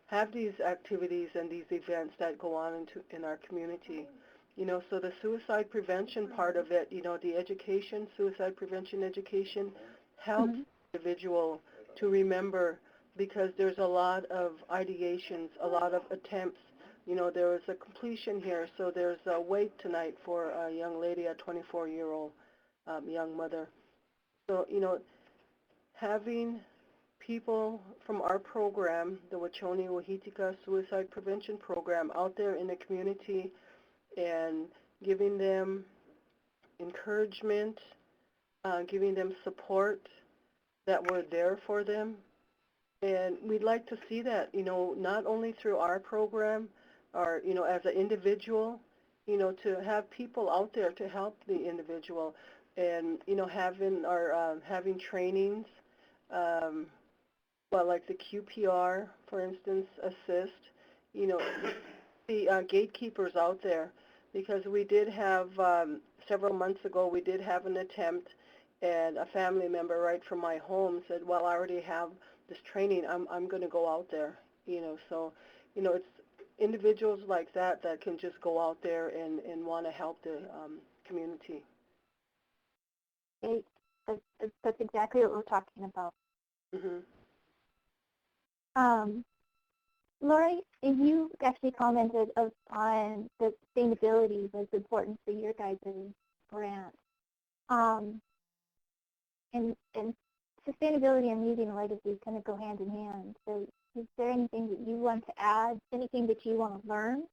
have these activities and these events that go on in our community. So the suicide prevention part of it, the education, suicide prevention education, helps the individual to remember, because there's a lot of ideations, a lot of attempts. There was a completion here, so there's a wait tonight for a young lady, a 24-year-old young mother. So, having people from our program, the Wachoni Wahitika Suicide Prevention Program, out there in the community and giving them encouragement, giving them support, that we're there for them. And we'd like to see that, not only through our program or, as an individual, to have people out there to help the individual and, having trainings, like the QPR, for instance, assist, the gatekeepers out there, because we did have, several months ago, we did have an attempt, and a family member right from my home said, well, I already have this training, I'm going to go out there, so, it's individuals like that that can just go out there and want to help the community. Great. That's exactly what we're talking about. Mm-hmm. Lori, you actually commented on that sustainability was important for your guys' grant. And sustainability and leaving a legacy kind of go hand in hand. So is there anything that you want to add, anything that you want to learn?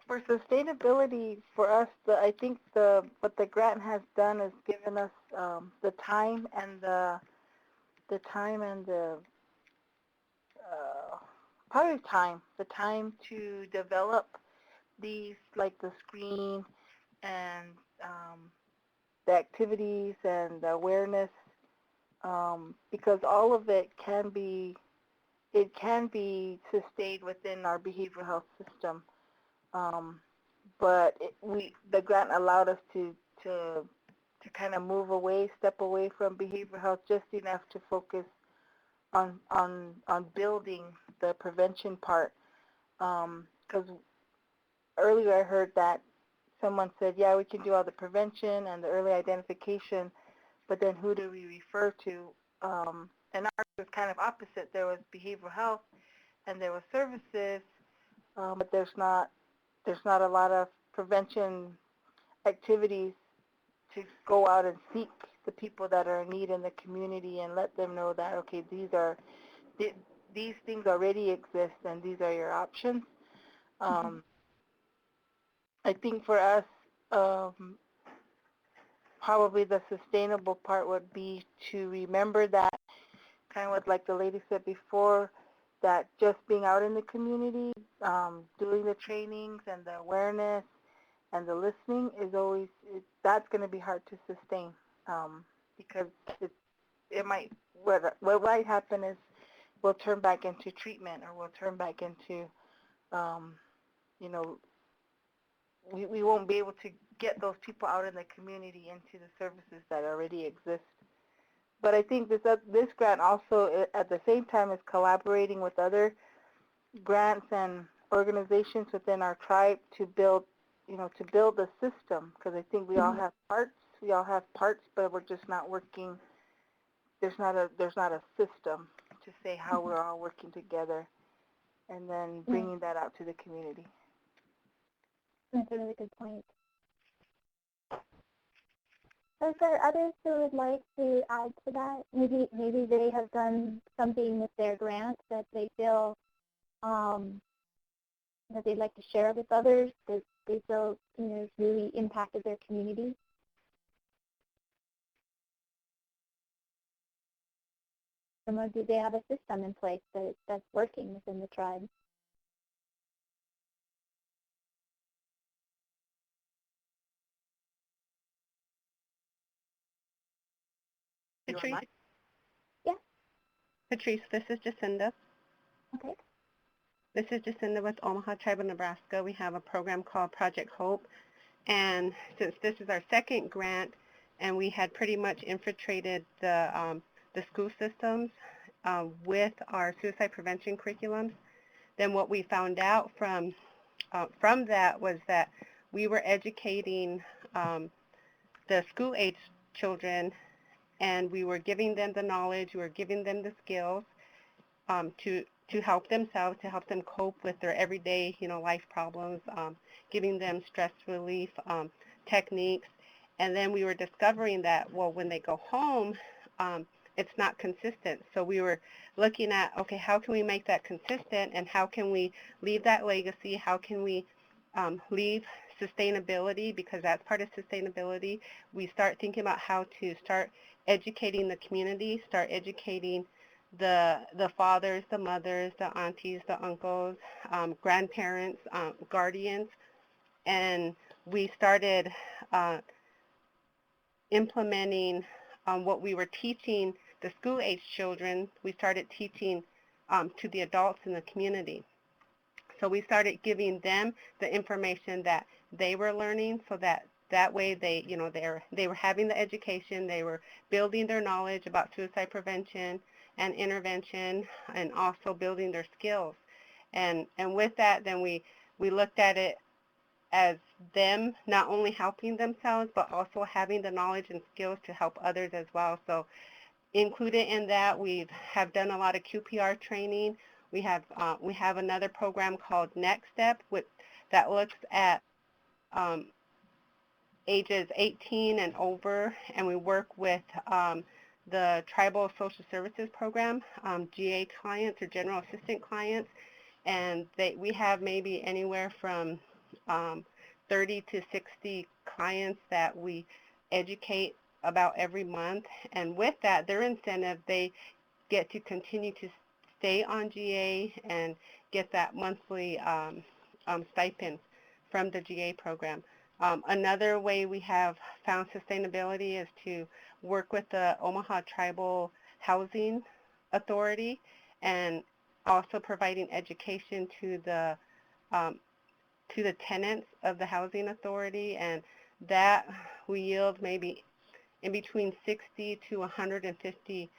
For sustainability, for us, I think what the grant has done is given us the time and the time to develop these, like the screen and the activities and the awareness, because all of it can be sustained within our behavioral health system. But the grant allowed us to kind of step away from behavioral health just enough to focus on building the prevention part. Because earlier I heard that someone said, yeah, we can do all the prevention and the early identification, but then who do we refer to? And ours was kind of opposite. There was behavioral health and there was services, but there's not a lot of prevention activities to go out and seek the people that are in need in the community and let them know that, okay, these things already exist and these are your options. I think for us, probably the sustainable part would be to remember that, kind of what like the lady said before, that just being out in the community, doing the trainings and the awareness and the listening is always, that's going to be hard to sustain, because it might, what might happen is we'll turn back into treatment, or we'll turn back into, we won't be able to get those people out in the community into the services that already exist. But I think this grant also, at the same time, is collaborating with other grants and organizations within our tribe to build, to build a system. Because I think we all have parts. We all have parts, but we're just not working. There's not a system to say how we're all working together, and then bringing that out to the community. That's a really good point. Is there others who would like to add to that? Maybe they have done something with their grant that they feel that they'd like to share with others, that they feel has really impacted their community. Or do they have a system in place that's working within the tribe? Patrice? Yeah. Patrice, this is Jacinda. Okay. This is Jacinda with Omaha Tribe of Nebraska. We have a program called Project Hope, and since this is our second grant, and we had pretty much infiltrated the school systems with our suicide prevention curriculums, then what we found out from that was that we were educating the school-age children, and we were giving them the knowledge, we were giving them the skills to help themselves, to help them cope with their everyday, life problems, giving them stress relief techniques. And then we were discovering that, well, when they go home, it's not consistent. So we were looking at, okay, how can we make that consistent, and how can we leave that legacy? How can we leave sustainability, because that's part of sustainability. We start thinking about how to start educating the community, start educating the fathers, the mothers, the aunties, the uncles, grandparents, guardians, and we started implementing what we were teaching the school-age children. We started teaching to the adults in the community. So we started giving them the information that they were learning, so that way they, they were having the education, they were building their knowledge about suicide prevention and intervention, and also building their skills. And with that, then we looked at it as them not only helping themselves, but also having the knowledge and skills to help others as well. So included in that, we have done a lot of QPR training. We have another program called Next Step, that looks at ages 18 and over, and we work with the Tribal Social Services Program, GA clients or General Assistant clients, and we have maybe anywhere from 30 to 60 clients that we educate about every month. And with that, their incentive, they get to continue to stay on GA and get that monthly stipend from the GA program. Another way we have found sustainability is to work with the Omaha Tribal Housing Authority, and also providing education to the tenants of the housing authority, and that we yield maybe in between 60 to 150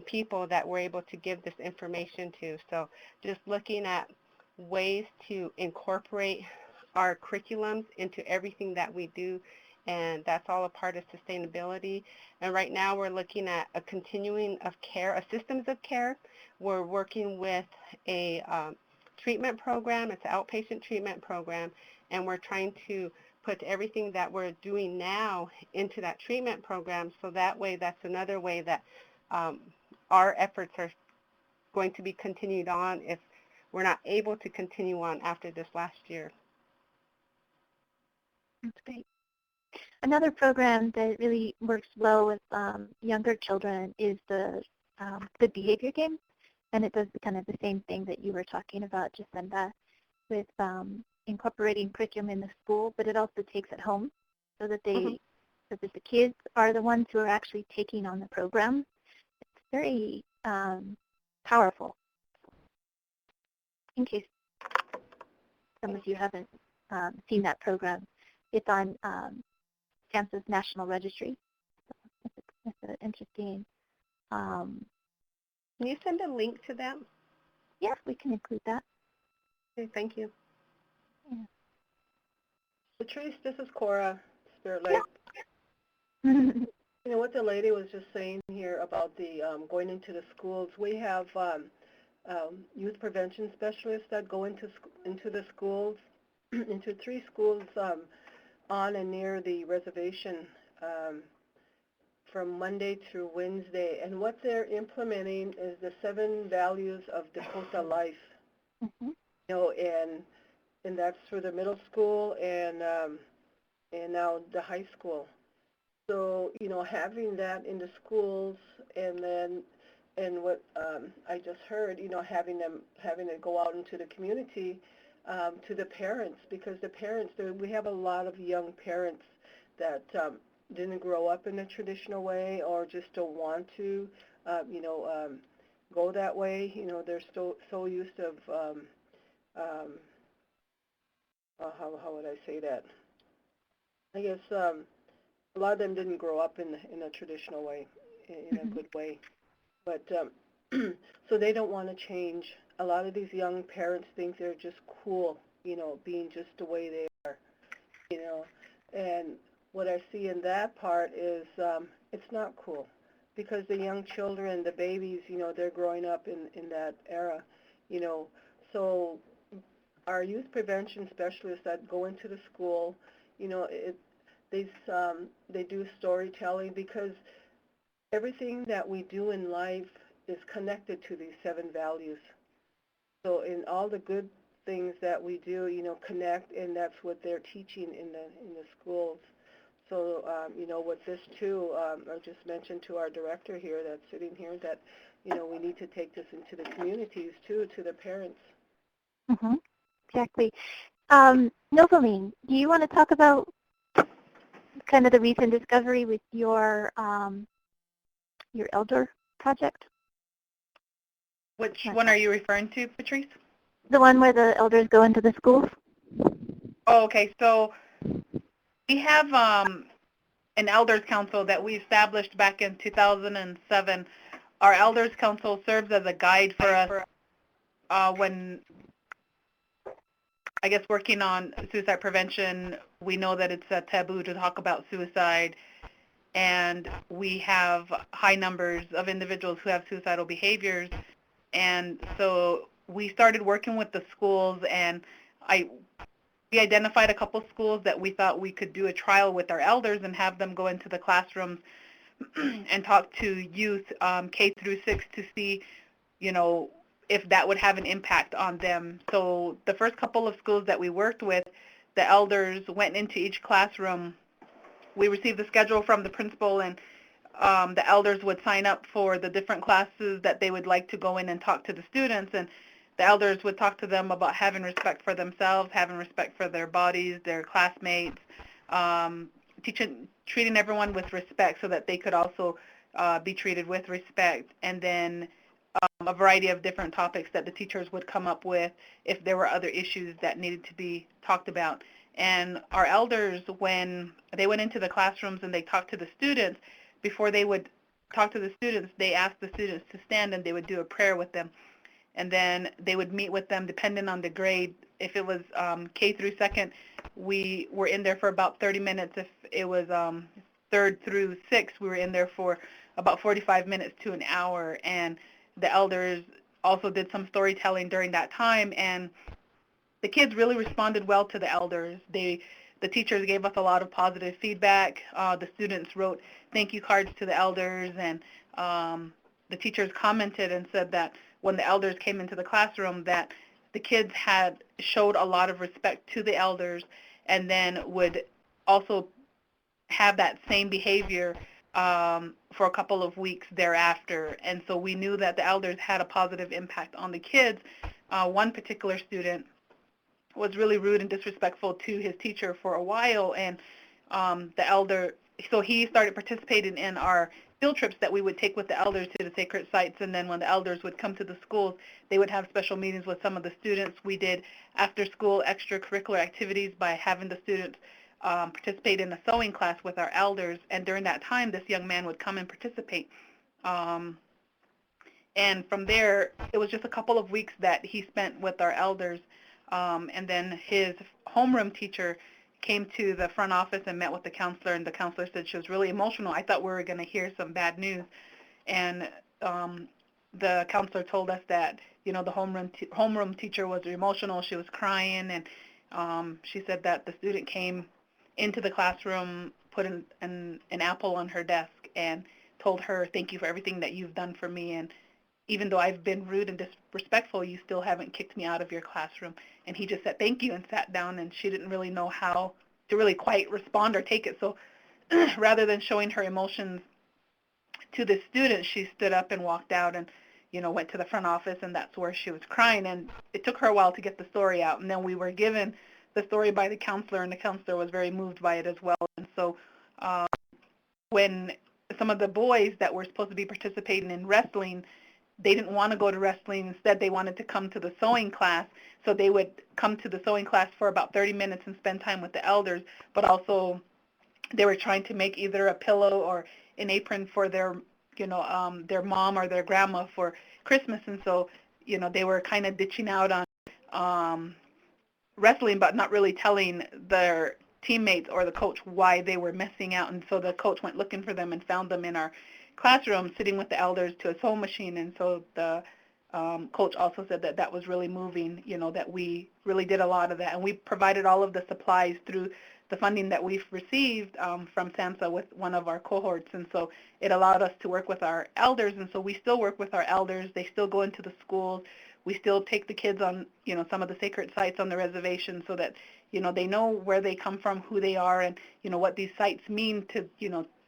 people that we're able to give this information to. So just looking at ways to incorporate our curriculums into everything that we do, and that's all a part of sustainability. And right now we're looking at a continuing of care, a systems of care. We're working with a treatment program. It's an outpatient treatment program, and we're trying to put everything that we're doing now into that treatment program, so that way, that's another way that our efforts are going to be continued on if we're not able to continue on after this last year. That's great. Another program that really works well with younger children is the behavior game, and it does kind of the same thing that you were talking about, Jacinda, with incorporating curriculum in the school, but it also takes it home, so that they, so that the kids are the ones who are actually taking on the program. It's very powerful. In case some of you haven't seen that program, it's on SAMHSA's National Registry. So it's an interesting. Can you send a link to that? Yes, we can include that. Okay, thank you. Yeah. Patrice, this is Cora, Spirit Lake. Yeah. You know what the lady was just saying here about the going into the schools. We have youth prevention specialists that go into the schools, into 3 schools on and near the reservation from Monday through Wednesday. And what they're implementing is the 7 values of Dakota life. Mm-hmm. You know, and that's for the middle school and now the high school. So, you know, having that in the schools and then, and what I just heard, you know, having it go out into the community to the parents, because the parents, we have a lot of young parents that didn't grow up in a traditional way or just don't want to, you know, go that way. You know, they're so used to, how would I say that? I guess a lot of them didn't grow up in a traditional way, in a good way. But so they don't want to change. A lot of these young parents think they're just cool, you know, being just the way they are, you know. And what I see in that part is it's not cool, because the young children, the babies, you know, they're growing up in that era, you know. So our youth prevention specialists that go into the school, you know, they do storytelling, because everything that we do in life is connected to these 7 values. So in all the good things that we do, you know, connect, and that's what they're teaching in the schools. So, you know, with this too, I just mentioned to our director here that's sitting here that, you know, we need to take this into the communities too, to the parents. Mm-hmm. Exactly. Novaline, do you want to talk about kind of the recent discovery with your elder project? Which one are you referring to, Patrice? The one where the elders go into the schools? Oh, okay. So we have an elders council that we established back in 2007. Our elders council serves as a guide for us when, I guess, working on suicide prevention. We know that it's a taboo to talk about suicide, and we have high numbers of individuals who have suicidal behaviors. And so we started working with the schools, and we identified a couple schools that we thought we could do a trial with our elders and have them go into the classrooms and talk to youth K through 6 to see, you know, if that would have an impact on them. So the first couple of schools that we worked with, the elders went into each classroom. We received the schedule from the principal, and the elders would sign up for the different classes that they would like to go in and talk to the students, and the elders would talk to them about having respect for themselves, having respect for their bodies, their classmates, treating everyone with respect so that they could also be treated with respect, and then a variety of different topics that the teachers would come up with if there were other issues that needed to be talked about. And our elders, when they went into the classrooms and they talked to the students, before they would talk to the students, they asked the students to stand and they would do a prayer with them. And then they would meet with them depending on the grade. If it was K through 2nd, we were in there for about 30 minutes. If it was 3rd through 6th, we were in there for about 45 minutes to an hour. And the elders also did some storytelling during that time, and the kids really responded well to the elders. The teachers gave us a lot of positive feedback. The students wrote thank you cards to the elders, and the teachers commented and said that when the elders came into the classroom, that the kids had showed a lot of respect to the elders, and then would also have that same behavior for a couple of weeks thereafter. And so we knew that the elders had a positive impact on the kids. One particular student was really rude and disrespectful to his teacher for a while, and so he started participating in our field trips that we would take with the elders to the sacred sites. And then when the elders would come to the schools, they would have special meetings with some of the students. We did after school extracurricular activities by having the students participate in a sewing class with our elders, and during that time, this young man would come and participate. And from there, it was just a couple of weeks that he spent with our elders, and then his homeroom teacher came to the front office and met with the counselor, and the counselor said she was really emotional. I thought we were going to hear some bad news, and the counselor told us that, the homeroom teacher was emotional. She was crying, and she said that the student came into the classroom, put an apple on her desk, and told her, "Thank you for everything that you've done for me, and even though I've been rude and disrespectful, you still haven't kicked me out of your classroom." And he just said, "Thank you," and sat down, and she didn't really know how to really quite respond or take it. So rather than showing her emotions to the student, she stood up and walked out and, went to the front office, and that's where she was crying. And it took her a while to get the story out. And then we were given the story by the counselor, and the counselor was very moved by it as well. And so when some of the boys that were supposed to be participating in wrestling, they didn't want to go to wrestling. Instead, they wanted to come to the sewing class. So they would come to the sewing class for about 30 minutes and spend time with the elders, but also they were trying to make either a pillow or an apron for their mom or their grandma for Christmas. And so, they were kind of ditching out on wrestling, but not really telling their teammates or the coach why they were missing out. And so the coach went looking for them and found them in our classroom sitting with the elders to a sewing machine. And so the coach also said that was really moving, that we really did a lot of that. And we provided all of the supplies through the funding that we've received from SAMHSA with one of our cohorts. And so it allowed us to work with our elders. And so we still work with our elders. They still go into the schools. We still take the kids on, some of the sacred sites on the reservation so that, they know where they come from, who they are, and, what these sites mean to,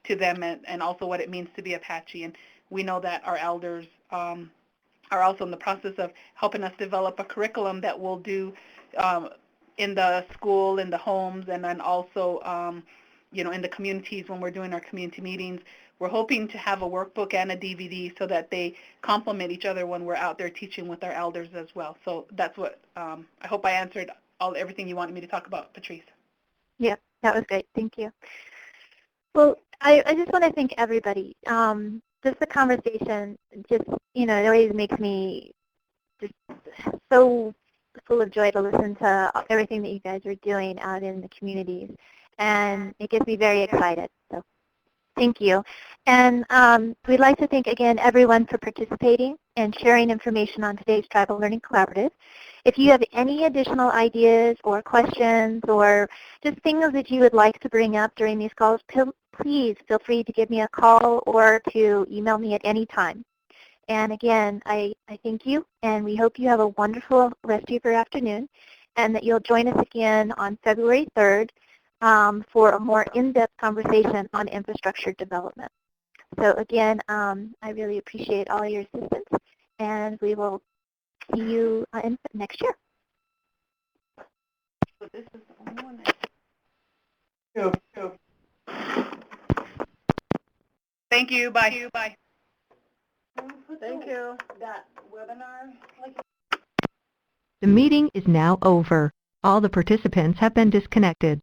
to them, and also what it means to be Apache. And we know that our elders are also in the process of helping us develop a curriculum that we'll do in the school, in the homes, and then also, in the communities when we're doing our community meetings. We're hoping to have a workbook and a DVD so that they complement each other when we're out there teaching with our elders as well. So that's what, I hope I answered everything you wanted me to talk about, Patrice. Yeah, that was great. Thank you. Well, I just want to thank everybody. Just the conversation, just, it always makes me just so full of joy to listen to everything that you guys are doing out in the communities. And it gets me very excited. So thank you. And we'd like to thank, again, everyone for participating and sharing information on today's Tribal Learning Collaborative. If you have any additional ideas or questions or just things that you would like to bring up during these calls, please feel free to give me a call or to email me at any time. And again, I thank you, and we hope you have a wonderful rest of your afternoon, and that you'll join us again on February 3rd for a more in-depth conversation on infrastructure development. So again, I really appreciate all your assistance, and we will see you next year. So this is the only one that... Thank you. Bye. Bye. Thank you. That webinar. The meeting is now over. All the participants have been disconnected.